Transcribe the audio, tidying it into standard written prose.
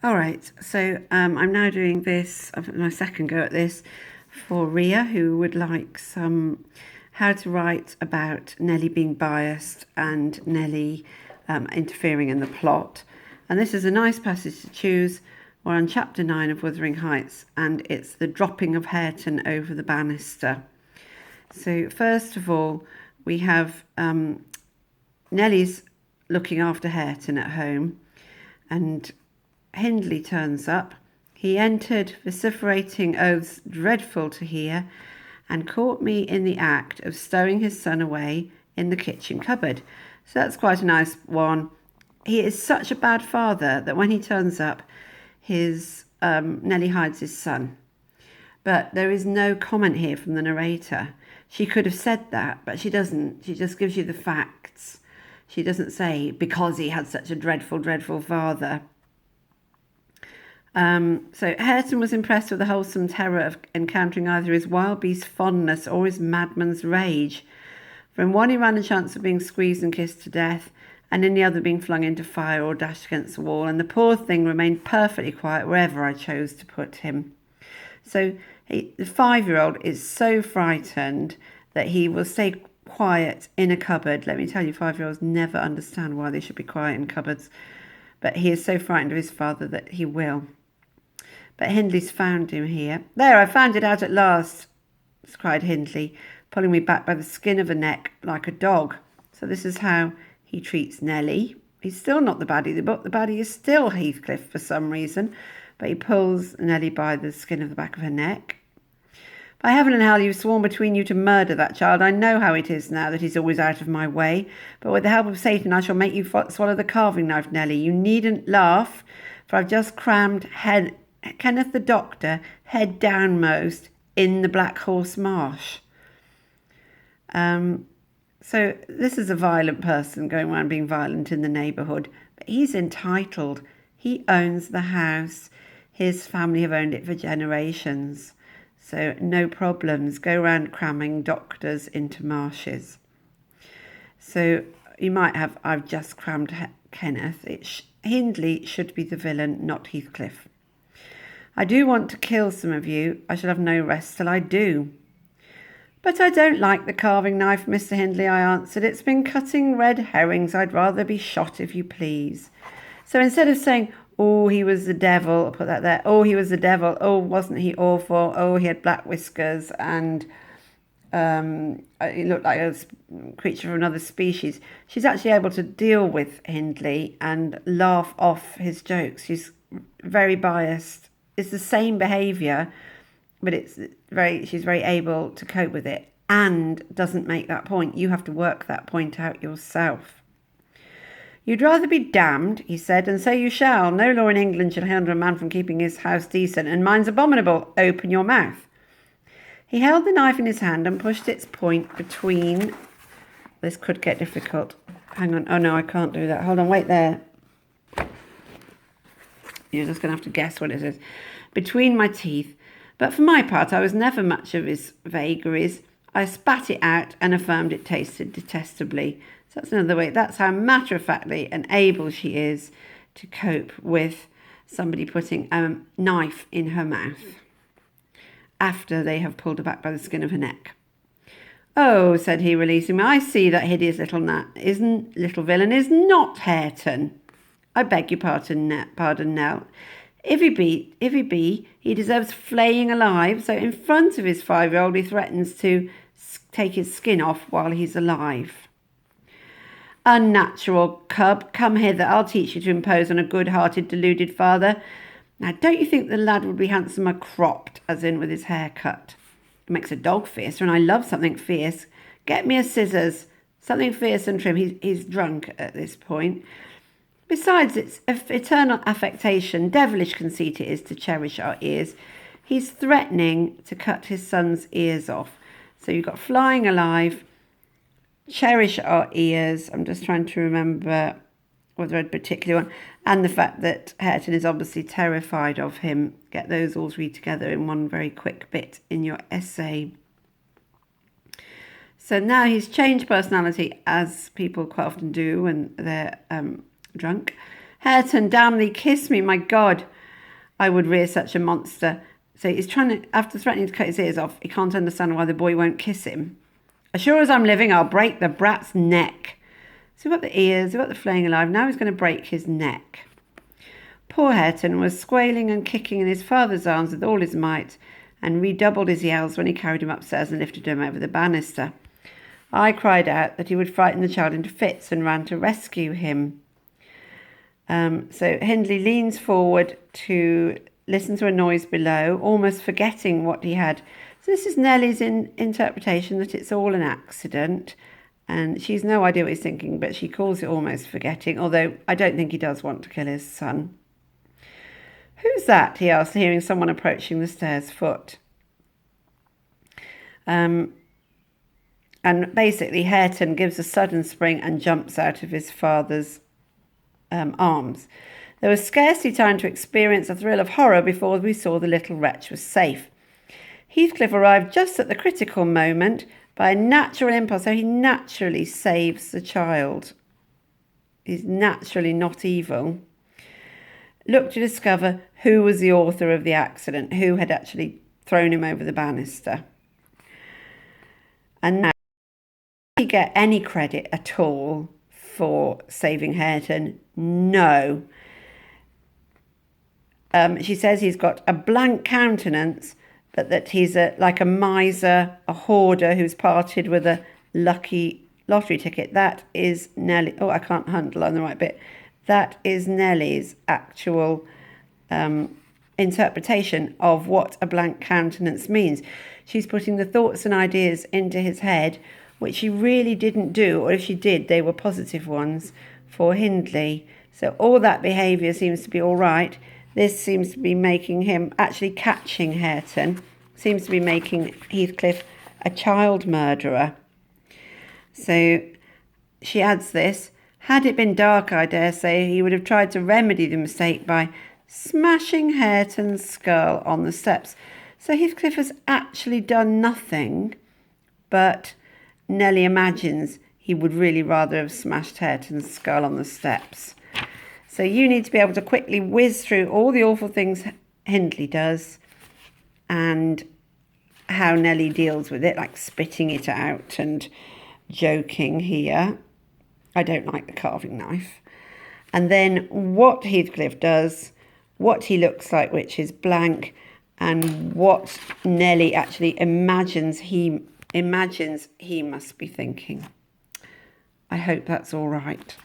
All right, so I'm now doing this, my second go at this, for Ria, who would like some how to write about Nelly being biased and Nelly interfering in the plot. And this is a nice passage to choose. We're on chapter 9 of Wuthering Heights, and it's the dropping of Hareton over the banister. So first of all, we have Nelly's looking after Hareton at home, and Hindley turns up. He entered, vociferating oaths dreadful to hear, and caught me in the act of stowing his son away in the kitchen cupboard. So that's quite a nice one. He is such a bad father that when he turns up, his Nelly hides his son. But there is no comment here from the narrator. She could have said that, but she doesn't. She just gives you the facts. She doesn't say, because he had such a dreadful, dreadful father. So Hareton was impressed with the wholesome terror of encountering either his wild beast fondness or his madman's rage. For in one he ran a chance of being squeezed and kissed to death, and in the other being flung into fire or dashed against the wall, and the poor thing remained perfectly quiet wherever I chose to put him. So the 5-year-old is so frightened that he will stay quiet in a cupboard. Let me tell you, 5-year-olds never understand why they should be quiet in cupboards. But he is so frightened of his father that he will. But Hindley's found him here. There, I found it out at last, cried Hindley, pulling me back by the skin of the neck like a dog. So this is how he treats Nelly. He's still not the baddie of the book. The baddie is still Heathcliff for some reason, but he pulls Nelly by the skin of the back of her neck. By heaven and hell, you've sworn between you to murder that child. I know how it is now that he's always out of my way, but with the help of Satan I shall make you swallow the carving knife, Nelly. You needn't laugh, for I've just crammed Kenneth the Doctor head downmost in the Black Horse Marsh. So this is a violent person going around being violent in the neighbourhood, but he's entitled. He owns the house. His family have owned it for generations. So no problems. Go around cramming doctors into marshes. So you might have, I've just crammed Kenneth. Hindley should be the villain, not Heathcliff. I do want to kill some of you. I shall have no rest till I do. But I don't like the carving knife, Mr. Hindley, I answered. It's been cutting red herrings. I'd rather be shot, if you please. So instead of saying, oh, he was the devil, I'll put that there. Oh, he was the devil. Oh, wasn't he awful? Oh, he had black whiskers and he looked like a creature from another species. She's actually able to deal with Hindley and laugh off his jokes. She's very biased. It's the same behaviour, but she's very able to cope with it and doesn't make that point. You have to work that point out yourself. You'd rather be damned, he said, and so you shall. No law in England shall hinder a man from keeping his house decent, and mine's abominable. Open your mouth. He held the knife in his hand and pushed its point between... This could get difficult. Hang on. Oh, no, I can't do that. Hold on, wait there. You're just going to have to guess what it is. Between my teeth. But for my part, I was never much of his vagaries. I spat it out and affirmed it tasted detestably. So that's another way. That's how matter-of-factly and able she is to cope with somebody putting a knife in her mouth after they have pulled her back by the skin of her neck. Oh, said he, releasing me, I see that hideous little villain is not Hareton. I beg your pardon, Nell. If he be, he deserves flaying alive. So in front of his 5-year-old, he threatens to take his skin off while he's alive. Unnatural cub, come hither. I'll teach you to impose on a good-hearted, deluded father. Now, don't you think the lad would be handsomer cropped, as in with his hair cut? It makes a dog fiercer, and I love something fierce. Get me a scissors, something fierce and trim. He's drunk at this point. Besides, it's eternal affectation, devilish conceit it is to cherish our ears. He's threatening to cut his son's ears off. So you've got flying alive, cherish our ears. I'm just trying to remember whether a particular one. And the fact that Hareton is obviously terrified of him. Get those all three together in one very quick bit in your essay. So now he's changed personality, as people quite often do when they're drunk. Hareton, damn thee, kiss me, my God. I would rear such a monster. So he's trying to, after threatening to cut his ears off, he can't understand why the boy won't kiss him. As sure as I'm living, I'll break the brat's neck. So we've got the ears, we've got the flaying alive, now he's going to break his neck. Poor Hareton was squealing and kicking in his father's arms with all his might, and redoubled his yells when he carried him upstairs and lifted him over the banister. I cried out that he would frighten the child into fits and ran to rescue him. So Hindley leans forward to listen to a noise below, almost forgetting what he had. So this is Nelly's interpretation that it's all an accident, and she's no idea what he's thinking, but she calls it almost forgetting, although I don't think he does want to kill his son. Who's that? He asked, hearing someone approaching the stairs foot. And basically Hareton gives a sudden spring and jumps out of his father's arms. There was scarcely time to experience a thrill of horror before we saw the little wretch was safe. Heathcliff arrived just at the critical moment by a natural impulse, so he naturally saves the child. He's naturally not evil. Looked to discover who was the author of the accident, who had actually thrown him over the banister. And now, did he get any credit at all for saving Hareton? No. She says he's got a blank countenance, but that he's like a miser, a hoarder who's parted with a lucky lottery ticket. That is Nelly. Oh, I can't underline the right bit. That is Nelly's actual interpretation of what a blank countenance means. She's putting the thoughts and ideas into his head, which she really didn't do, or if she did, they were positive ones for Hindley. So all that behaviour seems to be all right. This seems to be making him, actually catching Hareton, seems to be making Heathcliff a child murderer. So she adds this. Had it been dark, I dare say, he would have tried to remedy the mistake by smashing Hareton's skull on the steps. So Heathcliff has actually done nothing, but Nelly imagines he would really rather have smashed Hareton's skull on the steps. So you need to be able to quickly whiz through all the awful things Hindley does and how Nelly deals with it, like spitting it out and joking here. I don't like the carving knife. And then what Heathcliff does, what he looks like, which is blank, and what Nelly actually imagines he must be thinking. I hope that's all right.